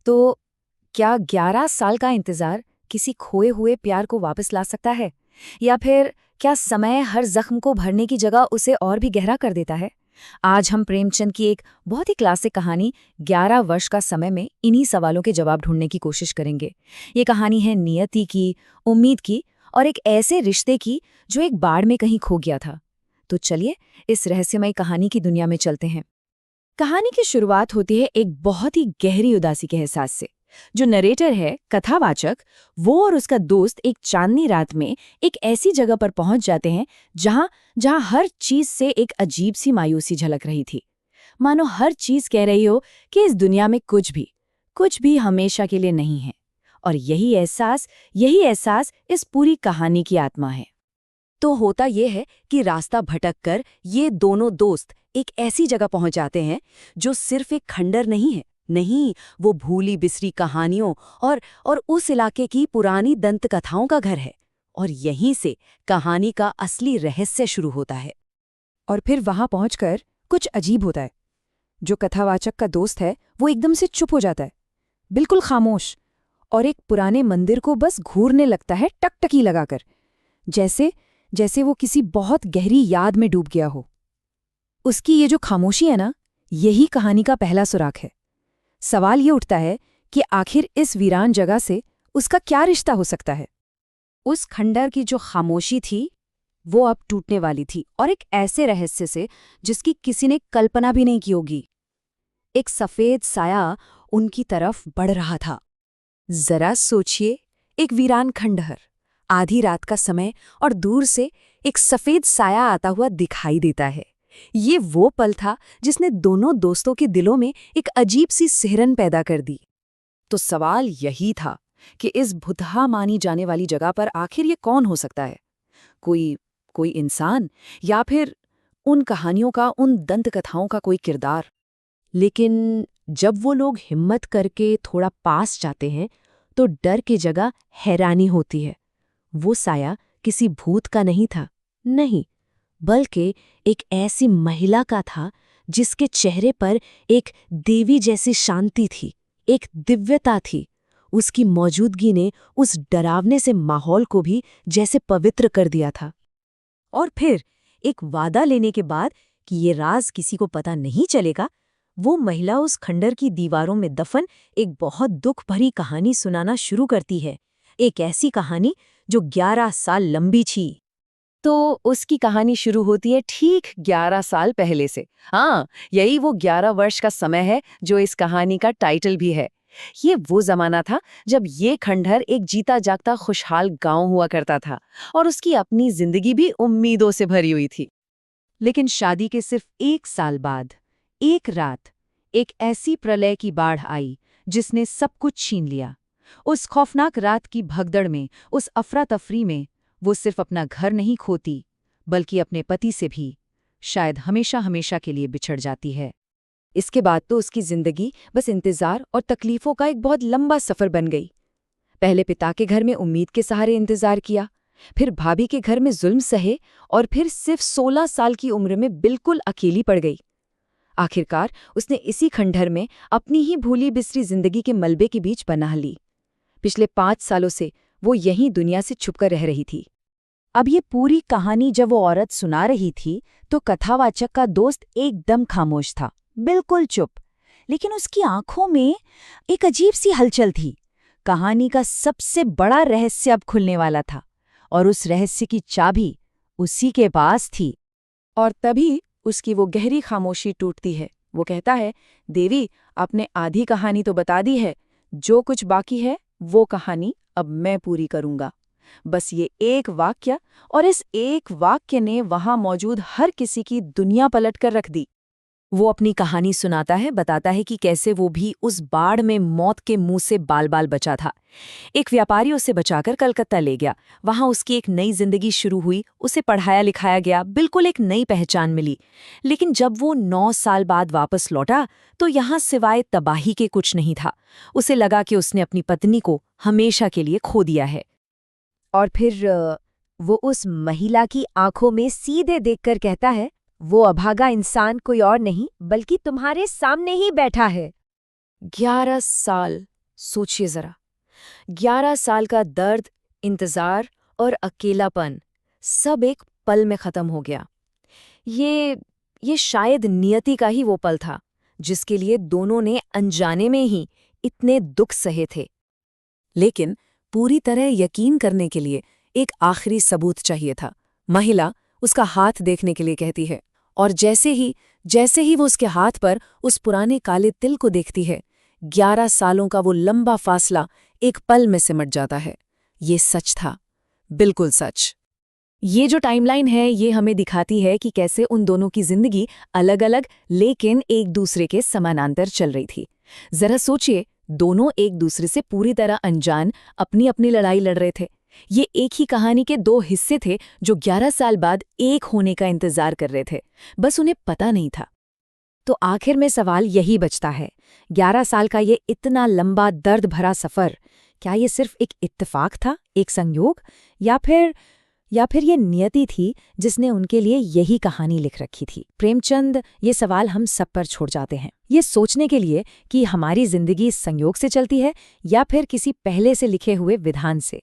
तो क्या 11 साल का इंतजार किसी खोए हुए प्यार को वापस ला सकता है? या फिर क्या समय हर जख्म को भरने की जगह उसे और भी गहरा कर देता है? आज हम प्रेमचंद की एक बहुत ही क्लासिक कहानी 11 वर्ष का समय में इन्हीं सवालों के जवाब ढूंढने की कोशिश करेंगे। ये कहानी है नियति की, उम्मीद की और एक ऐसे रिश्ते की जो एक बाढ़ में कहीं खो गया था। तो चलिए इस रहस्यमयी कहानी की दुनिया में चलते हैं। कहानी की शुरुआत होती है एक बहुत ही गहरी उदासी के एहसास से। जो नरेटर है, कथावाचक, वो और उसका दोस्त एक चांदनी रात में एक ऐसी जगह पर पहुंच जाते हैं जहां हर चीज से एक अजीब सी मायूसी झलक रही थी। मानो हर चीज कह रही हो कि इस दुनिया में कुछ भी हमेशा के लिए नहीं है। और यही एहसास इस पूरी कहानी की आत्मा है। तो होता यह है कि रास्ता भटक कर ये दोनों दोस्त एक ऐसी जगह पहुंच जाते हैं जो सिर्फ एक खंडर नहीं है। नहीं, वो भूली बिसरी कहानियों और उस इलाके की पुरानी दंत कथाओं का घर है। और यहीं से कहानी का असली रहस्य शुरू होता है। और फिर वहां पहुंचकर कुछ अजीब होता है। जो कथावाचक का दोस्त है वो एकदम से चुप हो जाता है, बिल्कुल खामोश, और एक पुराने मंदिर को बस घूरने लगता है टकटकी लगाकर, जैसे वो किसी बहुत गहरी याद में डूब गया हो। उसकी ये जो खामोशी है ना, यही कहानी का पहला सुराग है। सवाल ये उठता है कि आखिर इस वीरान जगह से उसका क्या रिश्ता हो सकता है। उस खंडर की जो खामोशी थी वो अब टूटने वाली थी, और एक ऐसे रहस्य से जिसकी किसी ने कल्पना भी नहीं की होगी। एक सफेद साया उनकी तरफ बढ़ रहा था। जरा सोचिए, एक वीरान खंडहर, आधी रात का समय, और दूर से एक सफेद साया आता हुआ दिखाई देता है। ये वो पल था जिसने दोनों दोस्तों के दिलों में एक अजीब सी सिहरन पैदा कर दी। तो सवाल यही था कि इस भुतहा मानी जाने वाली जगह पर आखिर ये कौन हो सकता है? कोई इंसान, या फिर उन कहानियों का, उन दंत कथाओं का कोई किरदार? लेकिन जब वो लोग हिम्मत करके थोड़ा पास जाते हैं तो डर की जगह हैरानी होती है। वो साया किसी भूत का नहीं था, नहीं, बल्कि एक ऐसी महिला का था जिसके चेहरे पर एक देवी जैसी शांति थी, एक दिव्यता थी। उसकी मौजूदगी ने उस डरावने से माहौल को भी जैसे पवित्र कर दिया था। और फिर एक वादा लेने के बाद कि ये राज किसी को पता नहीं चलेगा, वो महिला उस खंडर की दीवारों में दफन एक बहुत दुख भरी कहानी सुनाना शुरू करती है। एक ऐसी कहानी जो 11 साल लंबी थी। तो उसकी कहानी शुरू होती है ठीक 11 साल पहले से। हाँ, यही वो 11 वर्ष का समय है जो इस कहानी का टाइटल भी है। ये वो जमाना था जब ये खंडहर एक जीता जागता खुशहाल गांव हुआ करता था, और उसकी अपनी जिंदगी भी उम्मीदों से भरी हुई थी। लेकिन शादी के सिर्फ 1 साल बाद एक रात एक ऐसी प्रलय की बाढ़ आई जिसने सब कुछ छीन लिया। उस खौफनाक रात की भगदड़ में, उस अफरा तफरी में, वो सिर्फ अपना घर नहीं खोती बल्कि अपने पति से भी शायद हमेशा हमेशा के लिए बिछड़ जाती है। इसके बाद तो उसकी जिंदगी बस इंतजार और तकलीफों का एक बहुत लंबा सफर बन गई। पहले पिता के घर में उम्मीद के सहारे इंतजार किया, फिर भाभी के घर में जुल्म सहे, और फिर सिर्फ 16 साल की उम्र में बिल्कुल अकेली पड़ गई। आखिरकार उसने इसी खंडहर में अपनी ही भूली बिसरी जिंदगी के मलबे के बीच पनाह ली। पिछले 5 सालों से वो यहीं दुनिया से छुपकर रह रही थी। अब ये पूरी कहानी जब वो औरत सुना रही थी तो कथावाचक का दोस्त एकदम खामोश था, बिल्कुल चुप। लेकिन उसकी आंखों में एक अजीब सी हलचल थी। कहानी का सबसे बड़ा रहस्य अब खुलने वाला था, और उस रहस्य की चाबी उसी के पास थी। और तभी उसकी वो गहरी खामोशी टूटती है। वो कहता है, देवी, आपने आधी कहानी तो बता दी है, जो कुछ बाकी है वो कहानी अब मैं पूरी करूंगा। बस ये एक वाक्य, और इस एक वाक्य ने वहां मौजूद हर किसी की दुनिया पलट कर रख दी। वो अपनी कहानी सुनाता है, बताता है कि कैसे वो भी उस बाढ़ में मौत के मुंह से बाल बाल बचा था। एक व्यापारी उसे बचाकर कलकत्ता ले गया। वहां उसकी एक नई जिंदगी शुरू हुई, उसे पढ़ाया लिखाया गया, बिल्कुल एक नई पहचान मिली। लेकिन जब वो 9 साल बाद वापस लौटा तो यहाँ सिवाय तबाही के कुछ नहीं था। उसे लगा कि उसने अपनी पत्नी को हमेशा के लिए खो दिया है। और फिर वो उस महिला की आंखों में सीधे देखकर कहता है, वो अभागा इंसान कोई और नहीं बल्कि तुम्हारे सामने ही बैठा है। 11 साल सोचिए जरा, 11 साल का दर्द, इंतजार और अकेलापन सब एक पल में खत्म हो गया। ये शायद नियति का ही वो पल था जिसके लिए दोनों ने अनजाने में ही इतने दुख सहे थे। लेकिन पूरी तरह यकीन करने के लिए एक आखिरी सबूत चाहिए था। महिला उसका हाथ देखने के लिए कहती है, और जैसे ही वो उसके हाथ पर उस पुराने काले तिल को देखती है, 11 सालों का वो लंबा फासला एक पल में सिमट जाता है। ये सच था, बिल्कुल सच। ये जो टाइमलाइन है ये हमें दिखाती है कि कैसे उन दोनों की जिंदगी अलग अलग लेकिन एक दूसरे के समानांतर चल रही थी। जरा सोचिए, दोनों एक दूसरे से पूरी तरह अनजान अपनी अपनी लड़ाई लड़ रहे थे। ये एक ही कहानी के दो हिस्से थे जो 11 साल बाद एक होने का इंतजार कर रहे थे, बस उन्हें पता नहीं था। तो आखिर में सवाल यही बचता है, 11 साल का ये इतना लंबा दर्द भरा सफर, क्या ये सिर्फ एक इत्तेफाक था, एक संयोग, या फिर ये नियति थी जिसने उनके लिए यही कहानी लिख रखी थी? प्रेमचंद ये सवाल हम सब पर छोड़ जाते हैं, ये सोचने के लिए कि हमारी जिंदगी संयोग से चलती है या फिर किसी पहले से लिखे हुए विधान से।